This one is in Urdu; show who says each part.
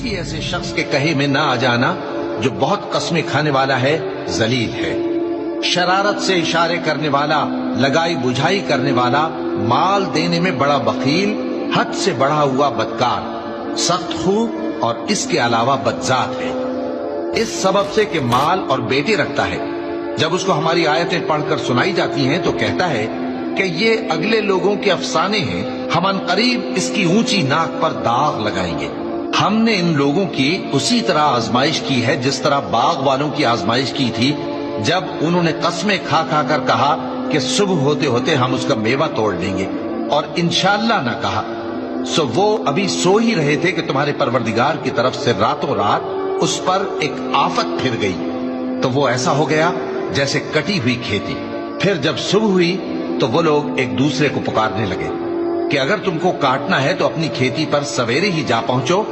Speaker 1: کسی ایسے شخص کے کہے میں نہ آ جانا جو بہت قسمیں کھانے والا ہے، ذلیل ہے، شرارت سے اشارے کرنے والا، لگائی بجھائی کرنے والا، مال دینے میں بڑا بخیل، حد سے بڑھا ہوا بدکار، سخت خو اور اس کے علاوہ بدذات ہے۔ اس سبب سے کہ مال اور بیٹے رکھتا ہے، جب اس کو ہماری آیتیں پڑھ کر سنائی جاتی ہیں تو کہتا ہے کہ یہ اگلے لوگوں کے افسانے ہیں، ہم عنقریب اس کی اونچی ناک پر داغ لگائیں گے۔ ہم نے ان لوگوں کی اسی طرح آزمائش کی ہے جس طرح باغ والوں کی آزمائش کی تھی، جب انہوں نے قسمیں کھا کھا کر کہا کہ صبح ہوتے ہوتے ہم اس کا میوہ توڑ لیں گے، اور انشاءاللہ نہ کہا، سو وہ ابھی سو ہی رہے تھے کہ تمہارے پروردگار کی طرف سے راتوں رات اس پر ایک آفت پھر گئی، تو وہ ایسا ہو گیا جیسے کٹی ہوئی کھیتی۔ پھر جب صبح ہوئی تو وہ لوگ ایک دوسرے کو پکارنے لگے کہ اگر تم کو کاٹنا ہے تو اپنی کھیتی پر سویرے ہی جا پہنچو